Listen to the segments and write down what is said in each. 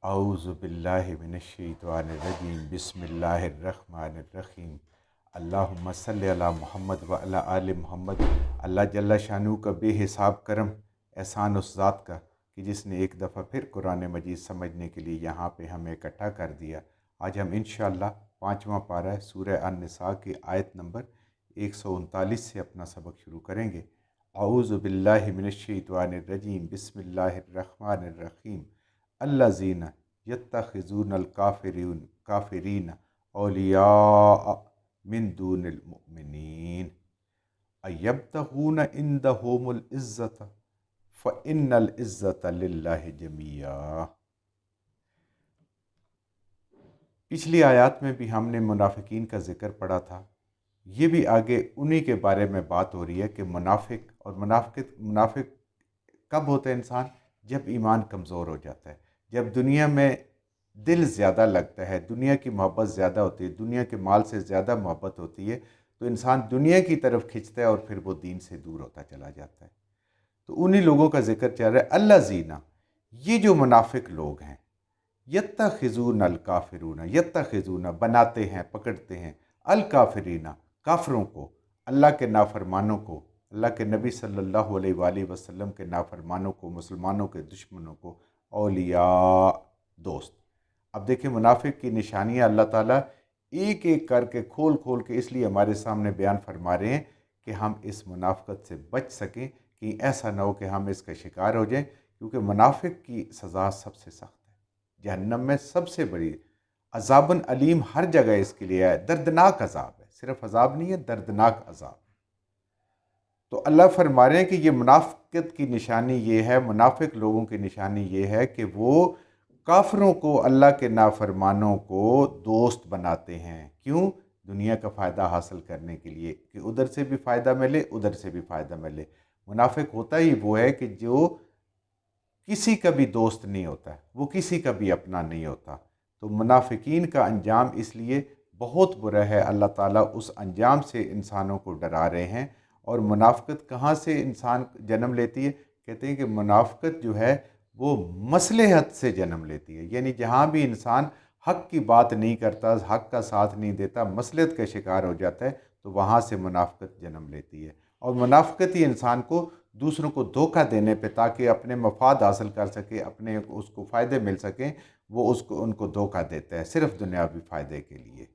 اعوذ باللہ من الشیطان الرجیم بسم اللہ الرحمن الرحیم۔ اللہم صلی علی محمد وعلی آل محمد۔ اللہ جل شانہ کا بے حساب کرم احسان اس ذات کا کہ جس نے ایک دفعہ پھر قرآن مجید سمجھنے کے لیے یہاں پہ ہمیں اکٹھا کر دیا۔ آج ہم انشاءاللہ 5واں پارہ سورہ النساء کی آیت نمبر 139 سے اپنا سبق شروع کریں گے۔ اعوذ باللہ من الشیطان الرجیم بسم اللہ الرحمن الرحیم۔ الذین یتخذون الکافرین اولیاء من دون المؤمنین ایبتغون عندهم العزة فإن العزة للہ جمیعا۔ پچھلی آیات میں بھی ہم نے منافقین کا ذکر پڑھا تھا، یہ بھی آگے انہی کے بارے میں بات ہو رہی ہے کہ منافق کب ہوتا ہے انسان؟ جب ایمان کمزور ہو جاتا ہے، جب دنیا میں دل زیادہ لگتا ہے، دنیا کی محبت زیادہ ہوتی ہے، دنیا کے مال سے زیادہ محبت ہوتی ہے، تو انسان دنیا کی طرف کھنچتا ہے اور پھر وہ دین سے دور ہوتا چلا جاتا ہے۔ تو انہی لوگوں کا ذکر چل رہا ہے، الذین، یہ جو منافق لوگ ہیں، یتخذون الکافرون، یتخذون بناتے ہیں، پکڑتے ہیں، الکافرین کافروں کو، اللہ کے نافرمانوں کو، اللہ کے نبی صلی اللہ علیہ وآلہ وسلم کے نافرمانوں کو، مسلمانوں کے دشمنوں کو اولیاء، دوست۔ اب دیکھیں منافق کی نشانیاں اللہ تعالیٰ ایک ایک کر کے کھول کھول کے اس لیے ہمارے سامنے بیان فرما رہے ہیں کہ ہم اس منافقت سے بچ سکیں، کہ ایسا نہ ہو کہ ہم اس کا شکار ہو جائیں، کیونکہ منافق کی سزا سب سے سخت ہے، جہنم میں سب سے بڑی عذاب علیم ہر جگہ اس کے لیے ہے، دردناک عذاب ہے، صرف عذاب نہیں ہے، دردناک عذاب۔ تو اللہ فرما رہے ہیں کہ یہ منافقت کی نشانی یہ ہے، منافق لوگوں کی نشانی یہ ہے کہ وہ کافروں کو، اللہ کے نافرمانوں کو دوست بناتے ہیں۔ کیوں؟ دنیا کا فائدہ حاصل کرنے کے لیے، کہ ادھر سے بھی فائدہ ملے، ادھر سے بھی فائدہ ملے۔ منافق ہوتا ہی وہ ہے کہ جو کسی کا بھی دوست نہیں ہوتا، وہ کسی کا بھی اپنا نہیں ہوتا۔ تو منافقین کا انجام اس لیے بہت برا ہے، اللہ تعالیٰ اس انجام سے انسانوں کو ڈرا رہے ہیں۔ اور منافقت کہاں سے انسان جنم لیتی ہے؟ کہتے ہیں کہ منافقت جو ہے وہ مصلحت سے جنم لیتی ہے، یعنی جہاں بھی انسان حق کی بات نہیں کرتا، حق کا ساتھ نہیں دیتا، مصلحت کا شکار ہو جاتا ہے، تو وہاں سے منافقت جنم لیتی ہے۔ اور منافقت ہی انسان کو دوسروں کو دھوکہ دینے پہ، تاکہ اپنے مفاد حاصل کر سکے، اپنے اس کو فائدے مل سکیں، وہ ان کو دھوکہ دیتا ہے صرف دنیاوی فائدے کے لیے۔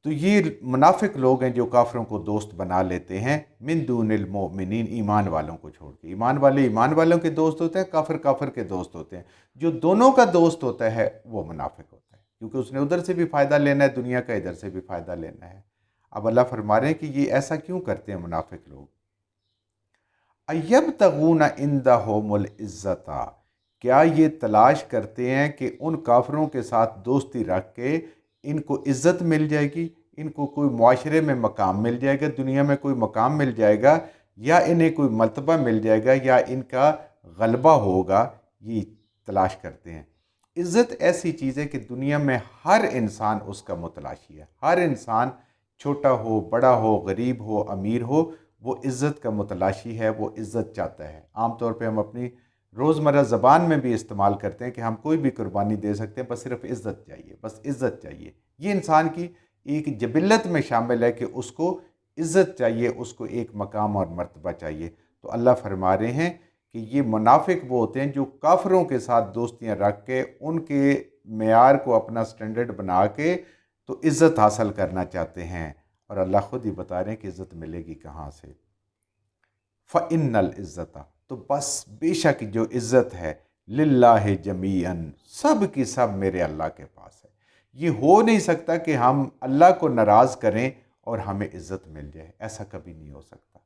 تو یہ منافق لوگ ہیں جو کافروں کو دوست بنا لیتے ہیں، من دون المؤمنین، ایمان والوں کو چھوڑ کے۔ ایمان والے ایمان والوں کے دوست ہوتے ہیں، کافر کافر کے دوست ہوتے ہیں۔ جو دونوں کا دوست ہوتا ہے وہ منافق ہوتا ہے، کیونکہ اس نے ادھر سے بھی فائدہ لینا ہے دنیا کا، ادھر سے بھی فائدہ لینا ہے۔ اب اللہ فرما رہے ہیں کہ یہ ایسا کیوں کرتے ہیں منافق لوگ؟ ایبتغون عندہم العزت، کیا یہ تلاش کرتے ہیں کہ ان کافروں کے ساتھ دوستی رکھ کے ان کو عزت مل جائے گی، ان کو کوئی معاشرے میں مقام مل جائے گا، دنیا میں کوئی مقام مل جائے گا، یا انہیں کوئی مرتبہ مل جائے گا، یا ان کا غلبہ ہوگا، یہ تلاش کرتے ہیں۔ عزت ایسی چیز ہے کہ دنیا میں ہر انسان اس کا متلاشی ہے، ہر انسان چھوٹا ہو، بڑا ہو، غریب ہو، امیر ہو، وہ عزت کا متلاشی ہے، وہ عزت چاہتا ہے۔ عام طور پہ ہم اپنی روزمرہ زبان میں بھی استعمال کرتے ہیں کہ ہم کوئی بھی قربانی دے سکتے ہیں، بس صرف عزت چاہیے، بس عزت چاہیے۔ یہ انسان کی ایک جبلت میں شامل ہے کہ اس کو عزت چاہیے، اس کو ایک مقام اور مرتبہ چاہیے۔ تو اللہ فرما رہے ہیں کہ یہ منافق وہ ہوتے ہیں جو کافروں کے ساتھ دوستیاں رکھ کے ان کے معیار کو اپنا سٹینڈرڈ بنا کے تو عزت حاصل کرنا چاہتے ہیں، اور اللہ خود ہی بتا رہے ہیں کہ عزت ملے گی کہاں سے۔ فَإِنَّ الْعِزَّةَ، تو بس بے شک جو عزت ہے، للہ جمیعاً، سب کی سب میرے اللہ کے پاس ہے۔ یہ ہو نہیں سکتا کہ ہم اللہ کو ناراض کریں اور ہمیں عزت مل جائے، ایسا کبھی نہیں ہو سکتا۔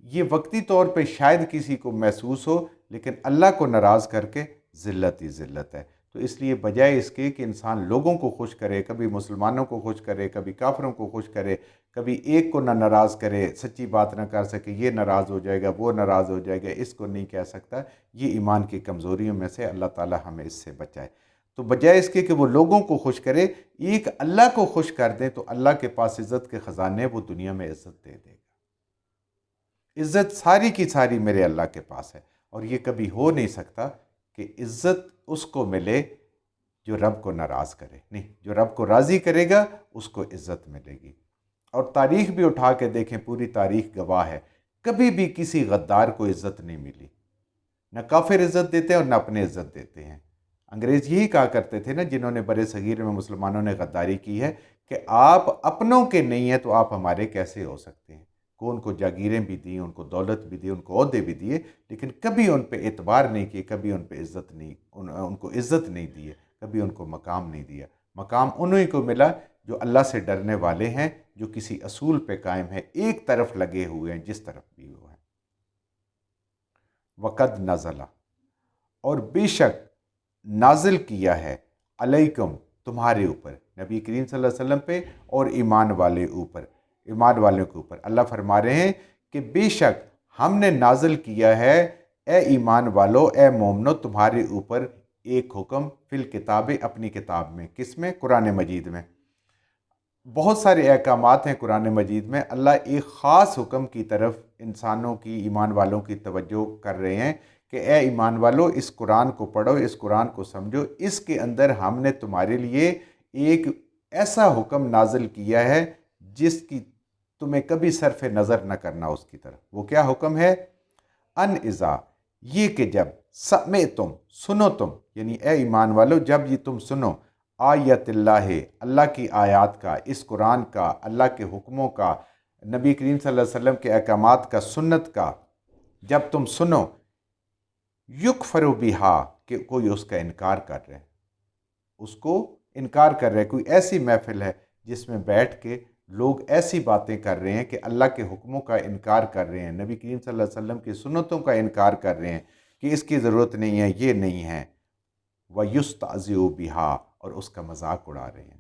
یہ وقتی طور پہ شاید کسی کو محسوس ہو، لیکن اللہ کو ناراض کر کے ذلت ہی ذلت ہے۔ تو اس لیے بجائے اس کے کہ انسان لوگوں کو خوش کرے، کبھی مسلمانوں کو خوش کرے، کبھی کافروں کو خوش کرے، کبھی ایک کو نہ ناراض کرے، سچی بات نہ کر سکے، یہ ناراض ہو جائے گا، وہ ناراض ہو جائے گا، اس کو نہیں کہہ سکتا، یہ ایمان کی کمزوریوں میں سے، اللہ تعالی ہمیں اس سے بچائے۔ تو بجائے اس کے کہ وہ لوگوں کو خوش کرے، ایک اللہ کو خوش کر دیں، تو اللہ کے پاس عزت کے خزانے، وہ دنیا میں عزت دے دے گا۔ عزت ساری کی ساری میرے اللہ کے پاس ہے، اور یہ کبھی ہو نہیں سکتا کہ عزت اس کو ملے جو رب کو ناراض کرے، نہیں، جو رب کو راضی کرے گا اس کو عزت ملے گی۔ اور تاریخ بھی اٹھا کے دیکھیں، پوری تاریخ گواہ ہے، کبھی بھی کسی غدار کو عزت نہیں ملی، نہ کافر عزت دیتے ہیں اور نہ اپنے عزت دیتے ہیں۔ انگریز یہی کہا کرتے تھے نا، جنہوں نے برے صغیر میں مسلمانوں نے غداری کی ہے، کہ آپ اپنوں کے نہیں ہیں تو آپ ہمارے کیسے ہو سکتے ہیں۔ کو ان کو جاگیریں بھی دیں، ان کو دولت بھی دی، ان کو عہدے بھی دیے، لیکن کبھی ان پہ اعتبار نہیں کیے، کبھی ان پہ عزت نہیں، ان کو عزت نہیں دیے، کبھی ان کو مقام نہیں دیا۔ مقام انہی کو ملا جو اللہ سے ڈرنے والے ہیں، جو کسی اصول پہ قائم ہے، ایک طرف لگے ہوئے ہیں، جس طرف بھی وہ ہیں۔ وقد نزلہ، اور بے شک نازل کیا ہے، علیکم، تمہارے اوپر، نبی کریم صلی اللہ علیہ وسلم پہ اور ایمان والوں کے اوپر اللہ فرما رہے ہیں کہ بے شک ہم نے نازل کیا ہے، اے ایمان والو، اے مومنو، تمہارے اوپر ایک حکم، فی الکتاب، اپنی کتاب میں، کس میں؟ قرآن مجید میں۔ بہت سارے احکامات ہیں قرآن مجید میں، اللہ ایک خاص حکم کی طرف انسانوں کی، ایمان والوں کی توجہ کر رہے ہیں کہ اے ایمان والو، اس قرآن کو پڑھو، اس قرآن کو سمجھو، اس کے اندر ہم نے تمہارے لیے ایک ایسا حکم نازل کیا ہے جس کی تمہیں کبھی صرف نظر نہ کرنا اس کی طرف۔ وہ کیا حکم ہے؟ ان اذا، یہ کہ جب، سمعتم، سنو تم، یعنی اے ایمان والو جب یہ تم سنو، آیت اللہ، اللہ کی آیات کا، اس قرآن کا، اللہ کے حکموں کا، نبی کریم صلی اللہ علیہ وسلم کے احکامات کا، سنت کا، جب تم سنو، یکفر بہا، کہ کوئی اس کا انکار کر رہے ہیں، اس کو انکار کر رہے ہیں، کوئی ایسی محفل ہے جس میں بیٹھ کے لوگ ایسی باتیں کر رہے ہیں کہ اللہ کے حکموں کا انکار کر رہے ہیں، نبی کریم صلی اللہ علیہ وسلم کی سنتوں کا انکار کر رہے ہیں کہ اس کی ضرورت نہیں ہے، یہ نہیں ہے، وَيُسْتَعْزِئُ بِهَا، اور اس کا مذاق اڑا رہے ہیں،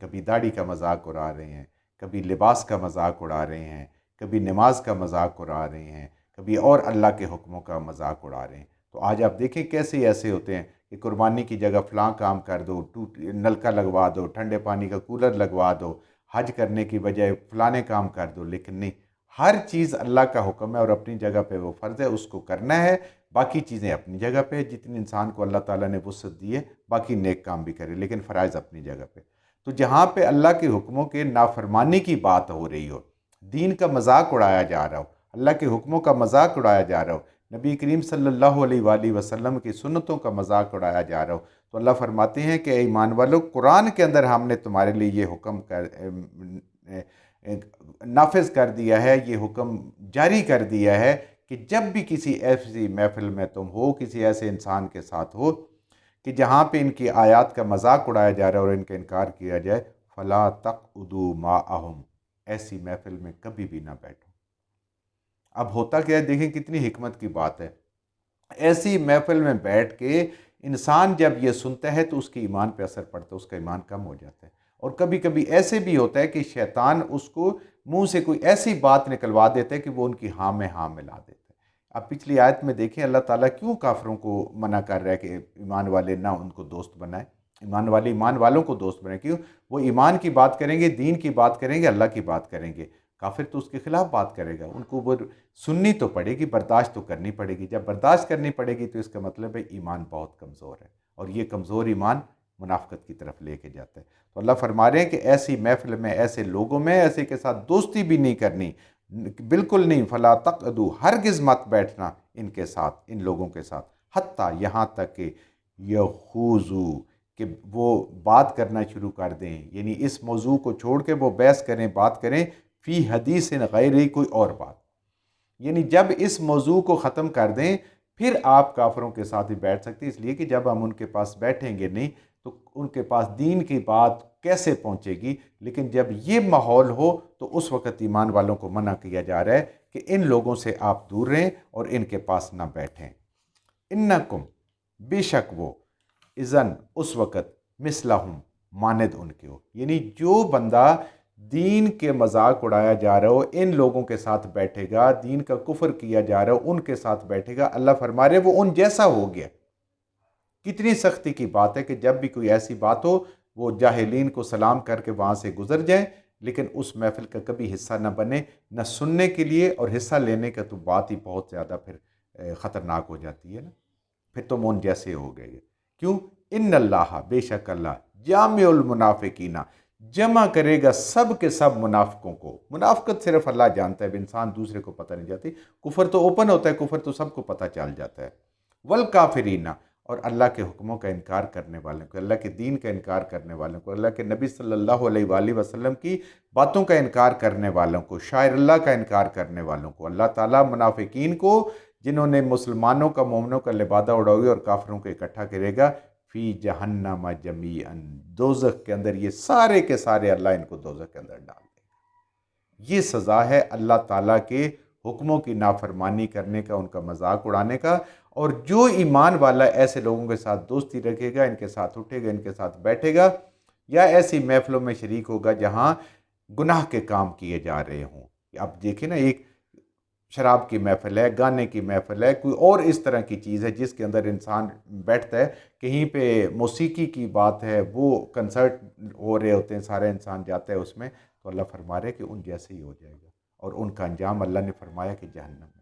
کبھی داڑھی کا مذاق اڑا رہے ہیں، کبھی لباس کا مذاق اڑا رہے ہیں، کبھی نماز کا مذاق اڑا رہے ہیں، کبھی اور اللہ کے حکموں کا مذاق اڑا رہے ہیں۔ تو آج آپ دیکھیں کیسے ایسے ہوتے ہیں کہ قربانی کی جگہ فلاں کام کر دو، نلکا لگوا دو، ٹھنڈے پانی کا کولر لگوا دو، حج کرنے کی بجائے فلانے کام کر دو، لیکن نہیں، ہر چیز اللہ کا حکم ہے اور اپنی جگہ پہ وہ فرض ہے، اس کو کرنا ہے، باقی چیزیں اپنی جگہ پہ، جتنی انسان کو اللہ تعالیٰ نے وسعت دی ہے، باقی نیک کام بھی کرے، لیکن فرائض اپنی جگہ پہ۔ تو جہاں پہ اللہ کے حکموں کے نافرمانی کی بات ہو رہی ہو، دین کا مذاق اڑایا جا رہا ہو، اللہ کے حکموں کا مذاق اڑایا جا رہا ہو، نبی کریم صلی اللہ علیہ وآلہ وسلم کی سنتوں کا مذاق اڑایا جا رہا ہو، تو اللہ فرماتے ہیں کہ اے ایمان والو، قرآن کے اندر ہم نے تمہارے لیے یہ حکم نافذ کر دیا ہے، یہ حکم جاری کر دیا ہے کہ جب بھی کسی ایسی محفل میں تم ہو، کسی ایسے انسان کے ساتھ ہو کہ جہاں پہ ان کی آیات کا مذاق اڑایا جا رہا ہے اور ان کا انکار کیا جائے، فَلَا تَقْعُدُوا مَعَهُمْ، ایسی محفل میں کبھی بھی نہ بیٹھو۔ اب ہوتا کیا ہے، دیکھیں کتنی حکمت کی بات ہے، ایسی محفل میں بیٹھ کے انسان جب یہ سنتا ہے تو اس کے ایمان پہ اثر پڑتا ہے، اس کا ایمان کم ہو جاتا ہے، اور کبھی کبھی ایسے بھی ہوتا ہے کہ شیطان اس کو منہ سے کوئی ایسی بات نکلوا دیتا ہے کہ وہ ان کی ہاں میں ہاں ملا دیتا ہے۔ اب پچھلی آیت میں دیکھیں اللہ تعالیٰ کیوں کافروں کو منع کر رہا ہے کہ ایمان والے نہ ان کو دوست بنائیں، ایمان والے ایمان والوں کو دوست بنائیں، کیوں؟ وہ ایمان کی بات کریں گے، دین کی بات کریں گے، اللہ کی بات کریں گے، کافر تو اس کے خلاف بات کرے گا، ان کو وہ سننی تو پڑے گی، برداشت تو کرنی پڑے گی، جب برداشت کرنی پڑے گی تو اس کا مطلب ہے ایمان بہت کمزور ہے، اور یہ کمزور ایمان منافقت کی طرف لے کے جاتا ہے۔ تو اللہ فرما رہے ہیں کہ ایسی محفل میں، ایسے لوگوں میں، ایسے کے ساتھ دوستی بھی نہیں کرنی، بالکل نہیں، فلا تقعدوا، ہرگز مت بیٹھنا ان کے ساتھ، ان لوگوں کے ساتھ، حتیٰ، یہاں تک کہ یخوضوا، کہ وہ بات کرنا شروع کر دیں، یعنی اس موضوع کو چھوڑ کے وہ بحث کریں، بات کریں، فی حدیث غیر، کوئی اور بات، یعنی جب اس موضوع کو ختم کر دیں پھر آپ کافروں کے ساتھ ہی بیٹھ سکتے، اس لیے کہ جب ہم ان کے پاس بیٹھیں گے نہیں تو ان کے پاس دین کی بات کیسے پہنچے گی، لیکن جب یہ ماحول ہو تو اس وقت ایمان والوں کو منع کیا جا رہا ہے کہ ان لوگوں سے آپ دور رہیں اور ان کے پاس نہ بیٹھیں۔ انکم، بے شک وہ، اذن، اس وقت، مثلہم، مانند ان کے ہو، یعنی جو بندہ دین کے مذاق اڑایا جا رہا ہو ان لوگوں کے ساتھ بیٹھے گا، دین کا کفر کیا جا رہا ہو ان کے ساتھ بیٹھے گا، اللہ فرما رہے وہ ان جیسا ہو گیا۔ کتنی سختی کی بات ہے کہ جب بھی کوئی ایسی بات ہو وہ جاہلین کو سلام کر کے وہاں سے گزر جائیں، لیکن اس محفل کا کبھی حصہ نہ بنے، نہ سننے کے لیے، اور حصہ لینے کا تو بات ہی بہت زیادہ پھر خطرناک ہو جاتی ہے نا۔ پھر تم ان جیسے ہو گئے. کیوں؟ ان اللہ، بے شک اللہ، جامع المنافقین، جمع کرے گا سب کے سب منافقوں کو. منافقت صرف اللہ جانتا ہے، انسان دوسرے کو پتہ نہیں جاتی. کفر تو اوپن ہوتا ہے، کفر تو سب کو پتہ چل جاتا ہے. والکافرین، اور اللہ کے حکموں کا انکار کرنے والوں کو، اللہ کے دین کا انکار کرنے والوں کو، اللہ کے نبی صلی اللہ علیہ وآلہ وسلم کی باتوں کا انکار کرنے والوں کو، شاعر اللہ کا انکار کرنے والوں کو. اللہ تعالیٰ منافقین کو، جنہوں نے مسلمانوں کا، مومنوں کا لبادہ اڑائی اور کافروں کو اکٹھا کرے گا، فی جہنم جمیعا، دوزخ کے اندر، یہ سارے کے سارے اللہ ان کو دوزخ کے اندر ڈال دے گا. یہ سزا ہے اللہ تعالیٰ کے حکموں کی نافرمانی کرنے کا، ان کا مذاق اڑانے کا. اور جو ایمان والا ایسے لوگوں کے ساتھ دوستی رکھے گا، ان کے ساتھ اٹھے گا، ان کے ساتھ بیٹھے گا، یا ایسی محفلوں میں شریک ہوگا جہاں گناہ کے کام کیے جا رہے ہوں. اب دیکھیں نا، ایک شراب کی محفل ہے، گانے کی محفل ہے، کوئی اور اس طرح کی چیز ہے جس کے اندر انسان بیٹھتا ہے، کہیں پہ موسیقی کی بات ہے، وہ کنسرٹ ہو رہے ہوتے ہیں، سارے انسان جاتا ہے اس میں، تو اللہ فرما رہے کہ ان جیسے ہی ہو جائے گا. اور ان کا انجام اللہ نے فرمایا کہ جہنم میں.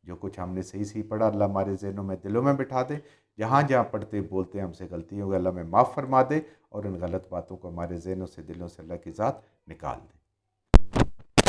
جو کچھ ہم نے صحیح صحیح پڑھا، اللہ ہمارے ذہنوں میں، دلوں میں بٹھا دے. جہاں جہاں پڑھتے بولتے ہیں ہم سے غلطی ہوگی، اللہ میں معاف فرما دے، اور ان غلط باتوں کو ہمارے ذہنوں سے، دلوں سے اللہ کی ذات نکال دے.